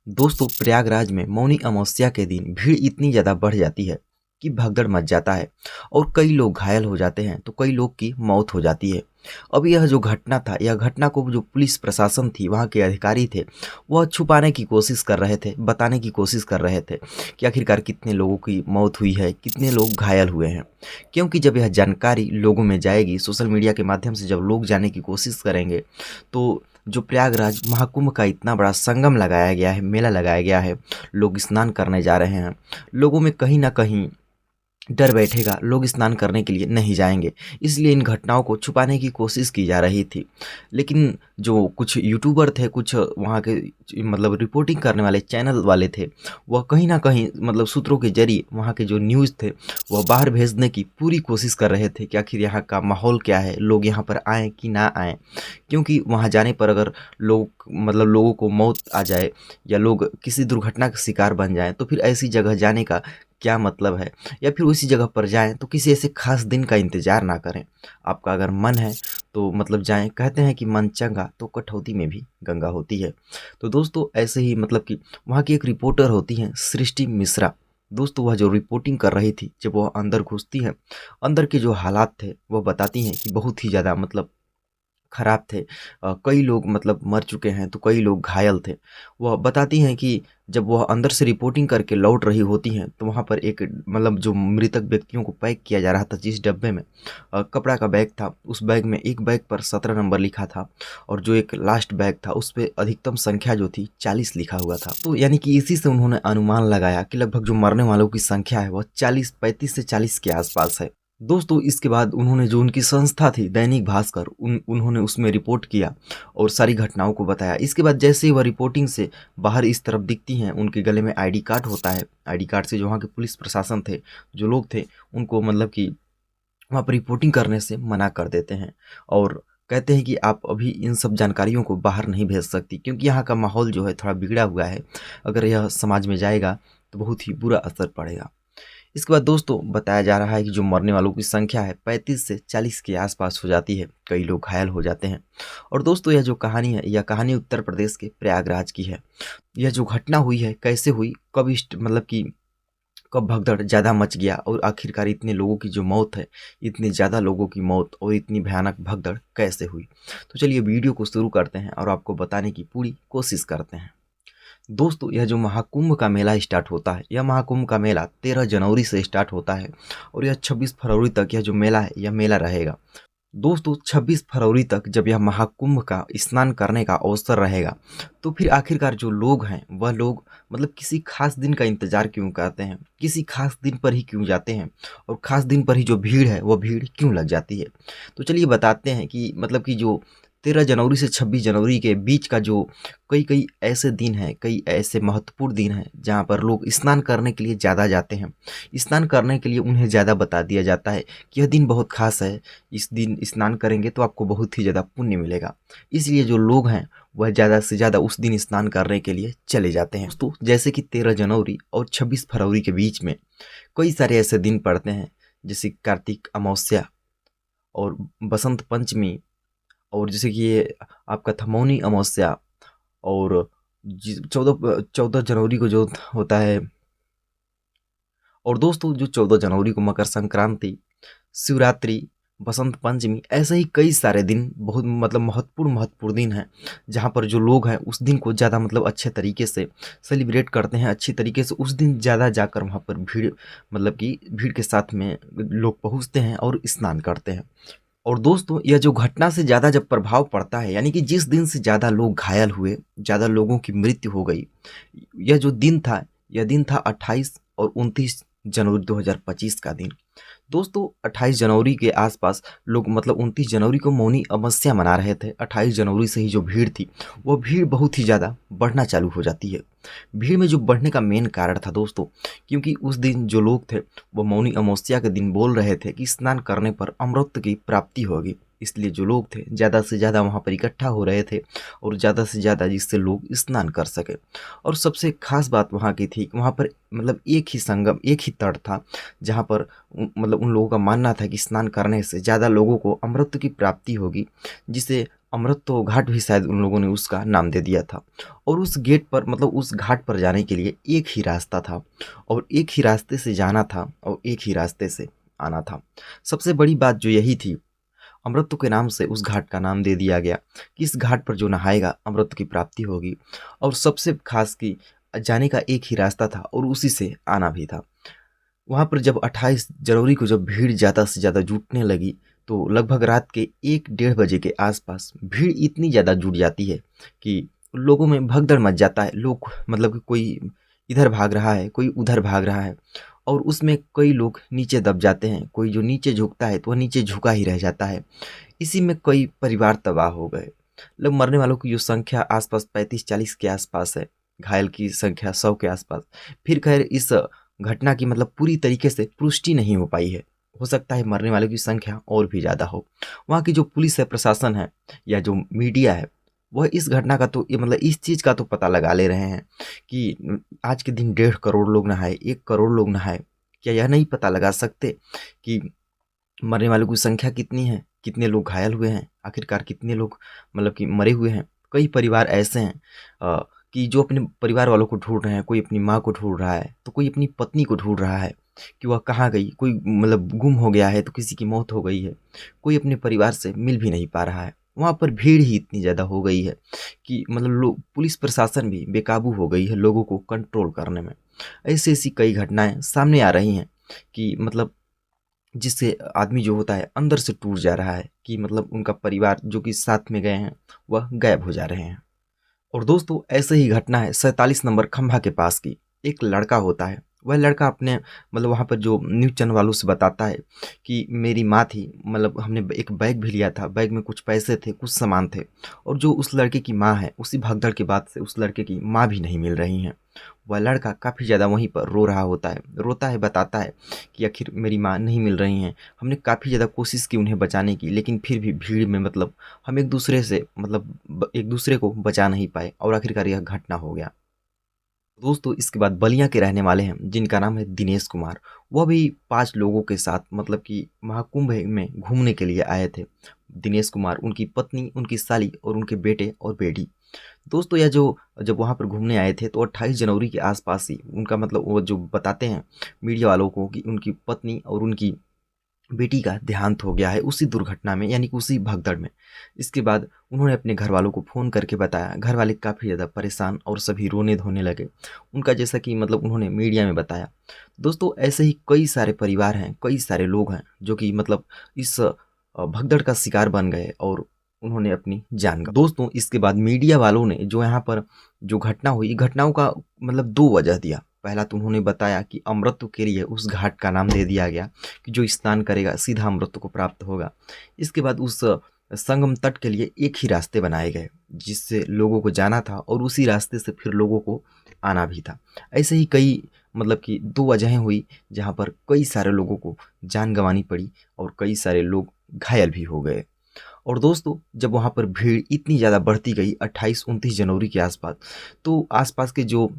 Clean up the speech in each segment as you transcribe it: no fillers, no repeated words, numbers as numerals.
दोस्तों प्रयागराज में मौनी अमावस्या के दिन भीड़ इतनी ज़्यादा बढ़ जाती है कि भगदड़ मच जाता है और कई लोग घायल हो जाते हैं तो कई लोग की मौत हो जाती है। अब यह जो घटना था, यह घटना को जो पुलिस प्रशासन थी, वहाँ के अधिकारी थे, वह छुपाने की कोशिश कर रहे थे, बताने की कोशिश कर रहे थे कि आखिरकार कितने लोगों की मौत हुई है, कितने लोग घायल हुए हैं। क्योंकि जब यह जानकारी लोगों में जाएगी, सोशल मीडिया के माध्यम से जब लोग जानने की कोशिश करेंगे, तो जो प्रयागराज महाकुंभ का इतना बड़ा संगम लगाया गया है, मेला लगाया गया है, लोग स्नान करने जा रहे हैं, लोगों में कहीं ना कहीं डर बैठेगा, लोग स्नान करने के लिए नहीं जाएंगे। इसलिए इन घटनाओं को छुपाने की कोशिश की जा रही थी। लेकिन जो कुछ यूट्यूबर थे, कुछ वहाँ के मतलब रिपोर्टिंग करने वाले चैनल वाले थे, वह कहीं ना कहीं मतलब सूत्रों के जरिए वहाँ के जो न्यूज़ थे वह बाहर भेजने की पूरी कोशिश कर रहे थे कि आखिर यहाँ का माहौल क्या है, लोग यहाँ पर आएँ कि ना आएँ। क्योंकि वहाँ जाने पर अगर लोग मतलब लोगों को मौत आ जाए या लोग किसी दुर्घटना का शिकार बन जाएं, तो फिर ऐसी जगह जाने का क्या मतलब है। या फिर उसी जगह पर जाएं तो किसी ऐसे खास दिन का इंतज़ार ना करें। आपका अगर मन है तो मतलब जाएं। कहते हैं कि मन चंगा तो कठौती में भी गंगा होती है। तो दोस्तों ऐसे ही मतलब कि वहाँ की एक रिपोर्टर होती हैं सृष्टि मिश्रा। दोस्तों वह जो रिपोर्टिंग कर रही थी, जब वह अंदर घुसती है, अंदर के जो हालात थे वह बताती हैं कि बहुत ही ज़्यादा मतलब खराब थे। कई लोग मतलब मर चुके हैं तो कई लोग घायल थे। वह बताती हैं कि जब वह अंदर से रिपोर्टिंग करके लौट रही होती हैं तो वहाँ पर एक मतलब जो मृतक व्यक्तियों को पैक किया जा रहा था, जिस डब्बे में कपड़ा का बैग था, उस बैग में एक बैग पर 17 नंबर लिखा था और जो एक लास्ट बैग था उस पर अधिकतम संख्या जो थी 40 लिखा हुआ था। तो यानी कि इसी से उन्होंने अनुमान लगाया कि लगभग जो मरने वालों की संख्या है वह 35 से 40 के आसपास है। दोस्तों इसके बाद उन्होंने जो उनकी संस्था थी दैनिक भास्कर, उन्होंने उसमें रिपोर्ट किया और सारी घटनाओं को बताया। इसके बाद जैसे ही वह रिपोर्टिंग से बाहर इस तरफ दिखती हैं, उनके गले में आईडी कार्ड होता है। आईडी कार्ड से जो वहाँ के पुलिस प्रशासन थे, जो लोग थे, उनको मतलब कि वहाँ पर रिपोर्टिंग करने से मना कर देते हैं और कहते हैं कि आप अभी इन सब जानकारियों को बाहर नहीं भेज सकती, क्योंकि यहाँ का माहौल जो है थोड़ा बिगड़ा हुआ है। अगर यह समाज में जाएगा तो बहुत ही बुरा असर पड़ेगा। इसके बाद दोस्तों बताया जा रहा है कि जो मरने वालों की संख्या है 35 से 40 के आसपास हो जाती है, कई लोग घायल हो जाते हैं। और दोस्तों यह जो कहानी है, यह कहानी उत्तर प्रदेश के प्रयागराज की है। यह जो घटना हुई है कैसे हुई, कब मतलब कि कब भगदड़ ज़्यादा मच गया और आखिरकार इतने लोगों की जो मौत है, इतने ज़्यादा लोगों की मौत और इतनी भयानक भगदड़ कैसे हुई। तो चलिए वीडियो को शुरू करते हैं और आपको बताने की पूरी कोशिश करते हैं। दोस्तों यह जो महाकुंभ का मेला स्टार्ट होता है, यह महाकुंभ का मेला 13 जनवरी से स्टार्ट होता है और यह 26 फरवरी तक यह जो मेला है यह मेला रहेगा। दोस्तों 26 फरवरी तक जब यह महाकुंभ का स्नान करने का अवसर रहेगा, तो फिर आखिरकार जो लोग हैं वह लोग मतलब किसी खास दिन का इंतजार क्यों करते हैं, किसी खास दिन पर ही क्यों जाते हैं और खास दिन पर ही जो भीड़ है वह भीड़ क्यों लग जाती है। तो चलिए बताते हैं कि मतलब कि जो 13 जनवरी से 26 जनवरी के बीच का जो कई कई ऐसे दिन हैं, कई ऐसे महत्वपूर्ण दिन हैं जहाँ पर लोग स्नान करने के लिए ज़्यादा जाते हैं। स्नान करने के लिए उन्हें ज़्यादा बता दिया जाता है कि यह दिन बहुत खास है, इस दिन स्नान करेंगे तो आपको बहुत ही ज़्यादा पुण्य मिलेगा। इसलिए जो लोग हैं वह ज़्यादा से ज़्यादा उस दिन स्नान करने के लिए चले जाते हैं। तो जैसे कि 13 जनवरी और 26 फरवरी के बीच में कई सारे ऐसे दिन पड़ते हैं, जैसे कार्तिक अमावस्या और बसंत पंचमी, और जैसे कि ये आपका था मौनी अमावस्या, और 14 जनवरी को जो होता है। और दोस्तों जो 14 जनवरी को मकर संक्रांति, शिवरात्रि, बसंत पंचमी, ऐसे ही कई सारे दिन बहुत मतलब महत्वपूर्ण दिन हैं जहाँ पर जो लोग हैं उस दिन को ज़्यादा मतलब अच्छे तरीके से सेलिब्रेट करते हैं। अच्छी तरीके से उस दिन ज़्यादा जाकर वहाँ पर भीड़ मतलब कि भीड़ के साथ में लोग पहुँचते हैं और स्नान करते हैं। और दोस्तों यह जो घटना से ज़्यादा जब प्रभाव पड़ता है, यानी कि जिस दिन से ज़्यादा लोग घायल हुए, ज़्यादा लोगों की मृत्यु हो गई, यह जो दिन था, यह दिन था 28 और 29 जनवरी 2025 का दिन। दोस्तों 28 जनवरी के आसपास लोग मतलब 29 जनवरी को मौनी अमावस्या मना रहे थे। 28 जनवरी से ही जो भीड़ थी वो भीड़ बहुत ही ज़्यादा बढ़ना चालू हो जाती है। भीड़ में जो बढ़ने का मेन कारण था दोस्तों, क्योंकि उस दिन जो लोग थे वो मौनी अमावस्या के दिन बोल रहे थे कि स्नान करने पर अमृत की प्राप्ति होगी। इसलिए जो लोग थे ज़्यादा से ज़्यादा वहाँ पर इकट्ठा हो रहे थे और ज़्यादा से ज़्यादा जिससे लोग स्नान कर सके। और सबसे खास बात वहाँ की थी, वहाँ पर मतलब एक ही संगम, एक ही तट था जहाँ पर मतलब उन लोगों का मानना था कि स्नान करने से ज़्यादा लोगों को अमृत की प्राप्ति होगी, जिससे अमृतो घाट भी शायद उन लोगों ने उसका नाम दे दिया था। और उस गेट पर मतलब उस घाट पर जाने के लिए एक ही रास्ता था, और एक ही रास्ते से जाना था और एक ही रास्ते से आना था। सबसे बड़ी बात जो यही थी, अमृत के नाम से उस घाट का नाम दे दिया गया कि इस घाट पर जो नहाएगा अमृत की प्राप्ति होगी। और सबसे खास कि जाने का एक ही रास्ता था और उसी से आना भी था। वहाँ पर जब 28 जनवरी को जब भीड़ ज़्यादा से ज़्यादा जुटने लगी, तो लगभग रात के 1-1:30 बजे के आसपास भीड़ इतनी ज़्यादा जुट जाती है कि लोगों में भगदड़ मच जाता है। लोग मतलब कि कोई इधर भाग रहा है, कोई उधर भाग रहा है, और उसमें कई लोग नीचे दब जाते हैं। कोई जो नीचे झुकता है तो वह नीचे झुका ही रह जाता है। इसी में कई परिवार तबाह हो गए। लोग मरने वालों की जो संख्या आसपास 35-40 के आसपास है, घायल की संख्या 100 के आसपास। फिर खैर इस घटना की मतलब पूरी तरीके से पुष्टि नहीं हो पाई है। हो सकता है मरने वालों की संख्या और भी ज़्यादा हो। वहाँ की जो पुलिस है, प्रशासन है, या जो मीडिया है, वह इस घटना का तो ये मतलब इस चीज़ का तो पता लगा ले रहे हैं कि आज के दिन 1.5 करोड़ लोग नहाए, 1 करोड़ लोग नहाए। क्या यह नहीं पता लगा सकते कि मरने वालों की संख्या कितनी है, कितने लोग घायल हुए हैं, आखिरकार कितने लोग मतलब कि मरे हुए हैं। कई परिवार ऐसे हैं कि जो अपने परिवार वालों को ढूंढ रहे हैं। कोई अपनी माँ को ढूंढ रहा है, तो कोई अपनी पत्नी को ढूंढ रहा है कि वह कहाँ गई। कोई मतलब गुम हो गया है, तो किसी की मौत हो गई है। कोई अपने परिवार से मिल भी नहीं पा रहा है। वहाँ पर भीड़ ही इतनी ज़्यादा हो गई है कि मतलब लोग, पुलिस प्रशासन भी बेकाबू हो गई है लोगों को कंट्रोल करने में। ऐसी ऐसी कई घटनाएं सामने आ रही हैं कि मतलब जिससे आदमी जो होता है अंदर से टूट जा रहा है कि मतलब उनका परिवार जो कि साथ में गए हैं वह गायब हो जा रहे हैं। और दोस्तों ऐसे ही घटना है 47 नंबर खंभा के पास की। एक लड़का होता है, वह लड़का अपने मतलब वहाँ पर जो न्यूज़ चैनल वालों से बताता है कि मेरी माँ थी, मतलब हमने एक बैग भी लिया था, बैग में कुछ पैसे थे, कुछ सामान थे, और जो उस लड़के की माँ है, उसी भगदड़ के बाद से उस लड़के की माँ भी नहीं मिल रही हैं। वह लड़का काफ़ी ज़्यादा वहीं पर रो रहा होता है, रोता है, बताता है कि आखिर मेरी माँ नहीं मिल रही हैं। हमने काफ़ी ज़्यादा कोशिश की उन्हें बचाने की, लेकिन फिर भी भीड़ में मतलब हम एक दूसरे से मतलब एक दूसरे को बचा नहीं पाए, और आखिरकार यह घटना हो गया। दोस्तों इसके बाद बलिया के रहने वाले हैं जिनका नाम है दिनेश कुमार। वह भी 5 लोगों के साथ मतलब कि महाकुंभ में घूमने के लिए आए थे। दिनेश कुमार, उनकी पत्नी, उनकी साली और उनके बेटे और बेटी। दोस्तों यह जो जब वहाँ पर घूमने आए थे तो 28 जनवरी के आसपास ही उनका मतलब वो जो बताते हैं मीडिया वालों को कि उनकी पत्नी और उनकी बेटी का देहांत हो गया है उसी दुर्घटना में, यानी कि उसी भगदड़ में। इसके बाद उन्होंने अपने घर वालों को फ़ोन करके बताया। घर वाले काफ़ी ज़्यादा परेशान और सभी रोने धोने लगे उनका, जैसा कि मतलब उन्होंने मीडिया में बताया। दोस्तों ऐसे ही कई सारे परिवार हैं, कई सारे लोग हैं जो कि मतलब इस भगदड़ का शिकार बन गए और उन्होंने अपनी जान गंवाई। दोस्तों इसके बाद मीडिया वालों ने जो यहाँ पर जो घटना हुई, घटनाओं का मतलब 2 वजह दिया। पहला तो उन्होंने बताया कि अमृत के लिए उस घाट का नाम दे दिया गया कि जो स्नान करेगा सीधा अमृत को प्राप्त होगा। इसके बाद उस संगम तट के लिए एक ही रास्ते बनाए गए जिससे लोगों को जाना था और उसी रास्ते से फिर लोगों को आना भी था। ऐसे ही कई मतलब कि 2 वजहें हुई जहाँ पर कई सारे लोगों को जान गंवानी पड़ी और कई सारे लोग घायल भी हो गए। और दोस्तों जब वहाँ पर भीड़ इतनी ज़्यादा बढ़ती गई 28-29 जनवरी के आसपास, तो आसपास के जो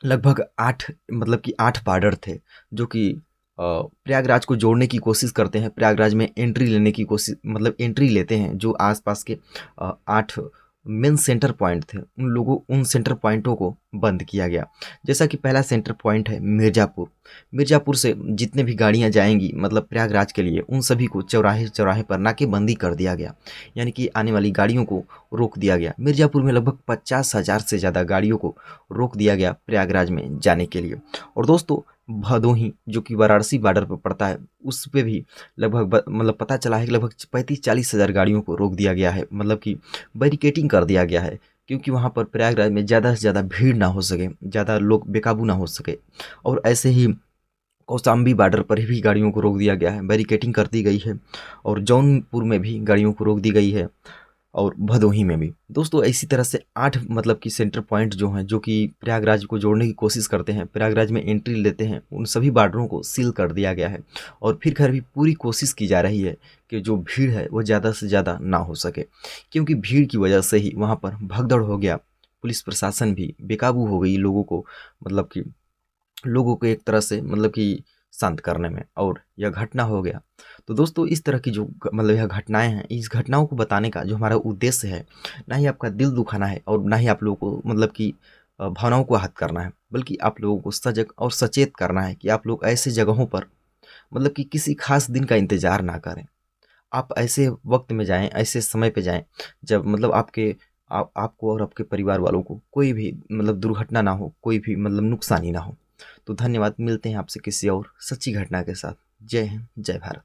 लगभग 8 मतलब कि 8 बॉर्डर थे जो कि प्रयागराज को जोड़ने की कोशिश करते हैं, प्रयागराज में एंट्री लेने की कोशिश मतलब एंट्री लेते हैं। जो आसपास के 8 मेन सेंटर पॉइंट थे, उन सेंटर पॉइंटों को बंद किया गया। जैसा कि पहला सेंटर पॉइंट है मिर्ज़ापुर। मिर्ज़ापुर से जितने भी गाड़ियां जाएंगी मतलब प्रयागराज के लिए, उन सभी को चौराहे चौराहे पर नाकेबंदी कर दिया गया, यानी कि आने वाली गाड़ियों को रोक दिया गया। मिर्ज़ापुर में लगभग 50,000 से ज़्यादा गाड़ियों को रोक दिया गया प्रयागराज में जाने के लिए। और दोस्तों भदोही जो कि वाराणसी बॉर्डर पर पड़ता है, उस पे भी लगभग मतलब पता चला है कि लगभग 35-40 हज़ार गाड़ियों को रोक दिया गया है, मतलब कि बैरिकेटिंग कर दिया गया है, क्योंकि वहाँ पर प्रयागराज में ज़्यादा से ज़्यादा भीड़ ना हो सके, ज़्यादा लोग बेकाबू ना हो सके। और ऐसे ही कौशाम्बी बॉर्डर पर भी गाड़ियों को रोक दिया गया है, बैरिकेटिंग कर दी गई है। और जौनपुर में भी गाड़ियों को रोक दी गई है और भदोही में भी। दोस्तों इसी तरह से 8 मतलब कि सेंटर पॉइंट जो हैं जो कि प्रयागराज को जोड़ने की कोशिश करते हैं, प्रयागराज में एंट्री लेते हैं, उन सभी बॉर्डरों को सील कर दिया गया है। और फिर खैर भी पूरी कोशिश की जा रही है कि जो भीड़ है वो ज़्यादा से ज़्यादा ना हो सके, क्योंकि भीड़ की वजह से ही वहाँ पर भगदड़ हो गया। पुलिस प्रशासन भी बेकाबू हो गई, लोगों को मतलब कि लोगों को एक तरह से मतलब कि शांत करने में, और यह घटना हो गया। तो दोस्तों इस तरह की जो मतलब यह घटनाएं हैं, इस घटनाओं को बताने का जो हमारा उद्देश्य है, ना ही आपका दिल दुखाना है और ना ही आप लोगों को मतलब कि भावनाओं को आहत करना है, बल्कि आप लोगों को सजग और सचेत करना है कि आप लोग ऐसे जगहों पर मतलब कि किसी खास दिन का इंतजार ना करें। आप ऐसे वक्त में जाएं, ऐसे समय पे जाएं जब मतलब आपको और आपके परिवार वालों को कोई भी मतलब दुर्घटना ना हो, कोई भी मतलब नुकसानी ना हो। तो धन्यवाद, मिलते हैं आपसे किसी और सच्ची घटना के साथ। जय हिंद, जय भारत।